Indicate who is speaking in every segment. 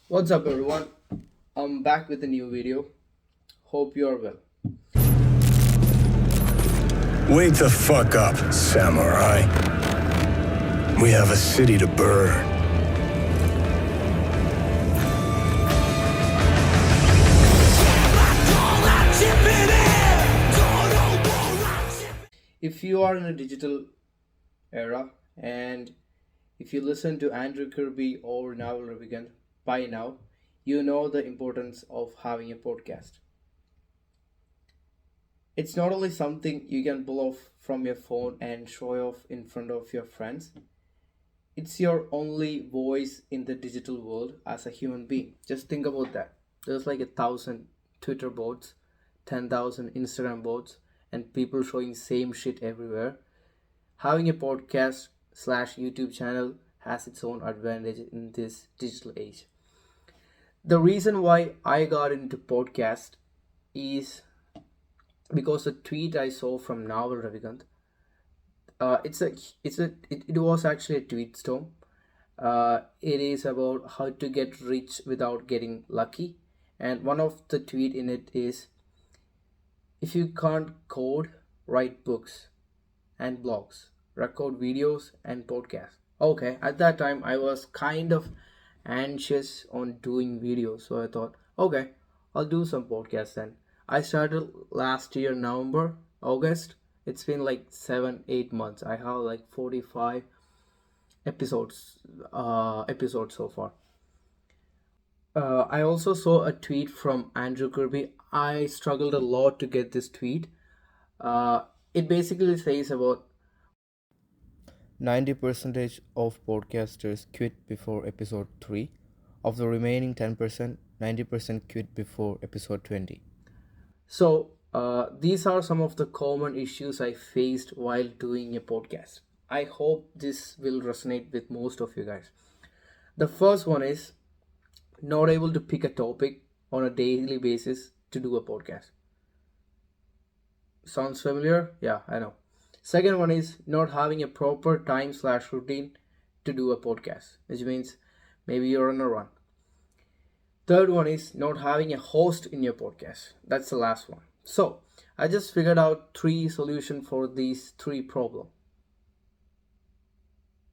Speaker 1: What's up, everyone? I'm back with a new video. Hope you are well.
Speaker 2: Wake the fuck up, samurai. We have a city to burn.
Speaker 1: If you are in a digital era and if you listen to Andrew Kirby or Naval Ravikant by now, you know the importance of having a podcast. It's not only something you can pull off from your phone and show off in front of your friends, it's your only voice in the digital world as a human being. Just think about that. There's like 1,000 Twitter bots, 10,000 Instagram bots, and people showing same shit everywhere. Having a podcast slash YouTube channel has its own advantage in this digital age. The reason why I got into podcast is because a tweet I saw from Naval Ravikant. It was actually a tweet storm. It is about how to get rich without getting lucky, and one of the tweet in it is, if you can't code, write books and blogs, record videos and podcasts. Okay, at that time I was kind of anxious on doing videos, so I thought, okay, I'll do some podcasts then. I started last year, November, August. It's been like 7, 8 months. I have like 45 episodes so far. I also saw a tweet from Andrew Kirby. I struggled a lot to get this tweet. Uh, it basically says about 90% of podcasters quit before episode 3. Of the remaining 10%, 90% quit before episode 20. So, these are some of the common issues I faced while doing a podcast. I hope this will resonate with most of you guys. The first one is not able to pick a topic on a daily basis to do a podcast. Sounds familiar? Yeah, I know. Second one is not having a proper time slash routine to do a podcast, which means maybe you're on a run. Third one is not having a host in your podcast. That's the last one. So I just figured out 3 solutions for these 3 problems,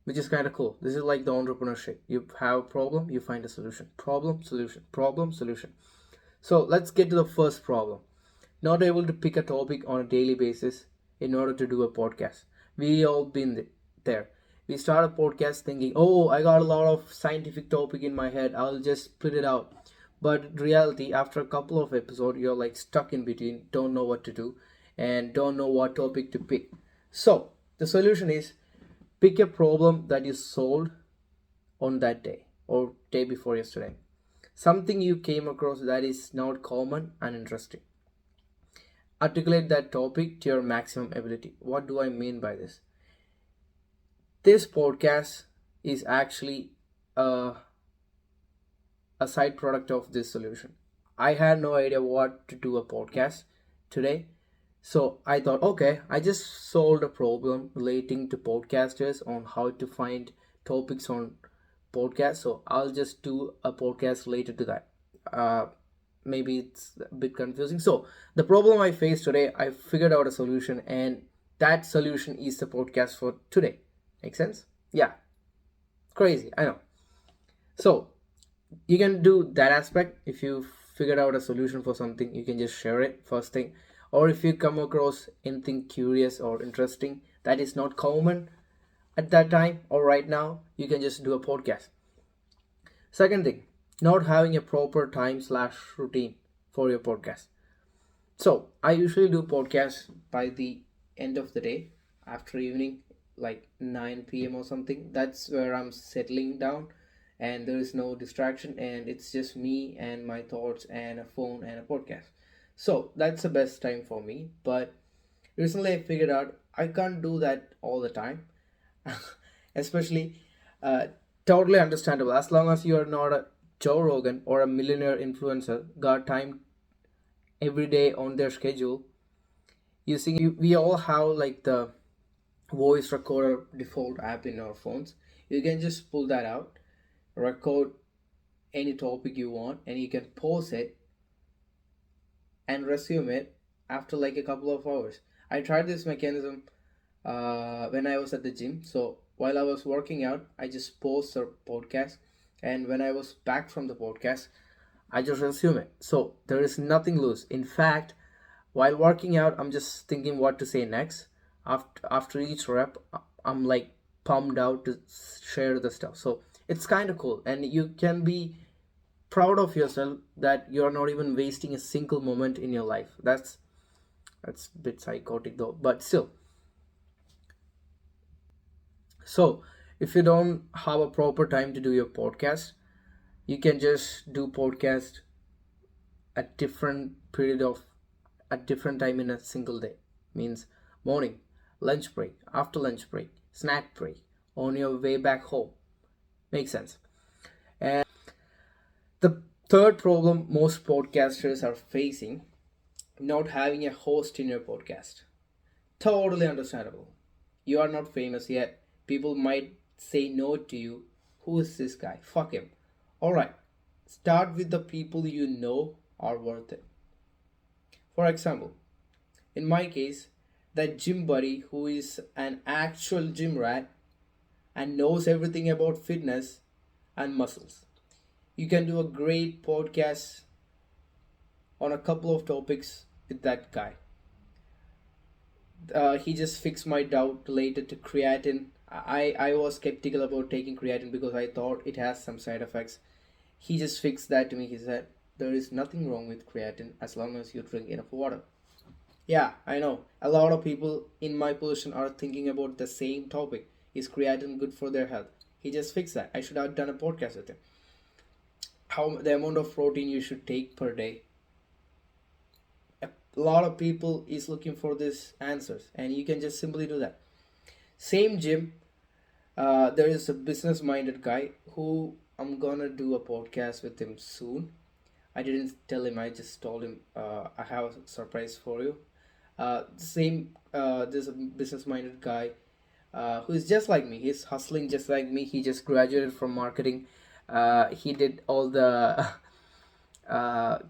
Speaker 1: which is kind of cool. This is like the entrepreneurship. You have a problem, you find a solution. Problem, solution. Problem, solution. So let's get to the first problem. Not able to pick a topic on a daily basis in order to do a podcast. We all been there. We start a podcast thinking, oh, I got a lot of scientific topic in my head. I'll just split it out. But in reality, after a couple of episodes, you're like stuck in between, don't know what to do, and don't know what topic to pick. So the solution is pick a problem that you solved on that day or day before yesterday. Something you came across that is not common and interesting. Articulate that topic to your maximum ability. What do I mean by this? This podcast is actually a side product of this solution. I had no idea what to do a podcast today. So I thought, okay, I just solved a problem relating to podcasters on how to find topics on podcasts. So I'll just do a podcast related to that. Maybe it's a bit confusing. So the problem I faced today, I figured out a solution, and that solution is the podcast for today. Make sense? Yeah. Crazy, I know. So you can do that aspect. If you figured out a solution for something, you can just share it first thing. Or if you come across anything curious or interesting that is not common at that time or right now, you can just do a podcast. Second thing, not having a proper time slash routine for your podcast. So I usually do podcasts by the end of the day, after evening, like 9 p.m. or something. That's where I'm settling down and there is no distraction, and it's just me and my thoughts and a phone and a podcast. So that's the best time for me. But recently I figured out I can't do that all the time. Especially, uh, totally understandable. As long as you are not a Joe Rogan or a millionaire influencer, got time every day on their schedule. We all have like the voice recorder default app in our phones. You can just pull that out, record any topic you want and you can pause it and resume it after like a couple of hours. I tried this mechanism when I was at the gym. So while I was working out, I just paused the podcast, and when I was back from the podcast, I just resume it. So there is nothing loose. In fact, while working out, I'm just thinking what to say next. After each rep, I'm like pumped out to share the stuff. So it's kind of cool, and you can be proud of yourself that you're not even wasting a single moment in your life. That's a bit psychotic though, but still. So if you don't have a proper time to do your podcast, you can just do podcast at different period of at different time in a single day. Means morning, lunch break, after lunch break, snack break, on your way back home. Makes sense. And the third problem most podcasters are facing, not having a host in your podcast. Totally understandable. You are not famous yet. People might say no to you. Who is this guy? Fuck him. Alright, start with the people you know are worth it. For example, in my case, that gym buddy who is an actual gym rat and knows everything about fitness and muscles. You can do a great podcast on a couple of topics with that guy. He just fixed my doubt related to creatine. I was skeptical about taking creatine because I thought it has some side effects. He just fixed that to me. He said, there is nothing wrong with creatine as long as you drink enough water. Yeah, I know. A lot of people in my position are thinking about the same topic. Is creatine good for their health? He just fixed that. I should have done a podcast with him. How the amount of protein you should take per day. A lot of people is looking for these answers, and you can just simply do that. Same gym, there is a business minded guy who I'm gonna do a podcast with him soon. I didn't tell him, I just told him I have a surprise for you. There's a business minded guy who is just like me. He's hustling just like me. He just graduated from marketing. He did all the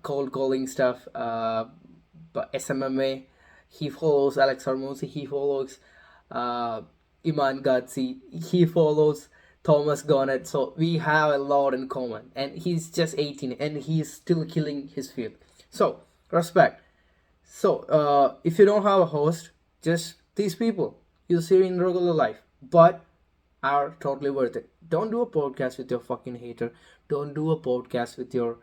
Speaker 1: cold calling stuff, but SMMA. He follows Alex Hormozi. He follows Iman Gadzhi. He follows Thomas Garnett. So we have a lot in common. And he's just 18 and he's still killing his field. So respect. So if you don't have a host, just these people you see in regular life, but are totally worth it. Don't do a podcast with your fucking hater. Don't do a podcast with your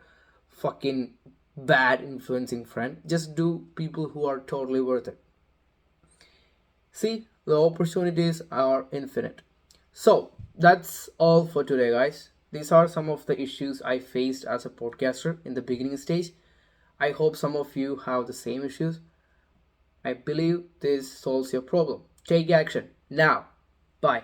Speaker 1: fucking bad influencing friend. Just do people who are totally worth it. See, the opportunities are infinite. So that's all for today, guys. These are some of the issues I faced as a podcaster in the beginning stage. I hope some of you have the same issues. I believe this solves your problem. Take action now. Bye.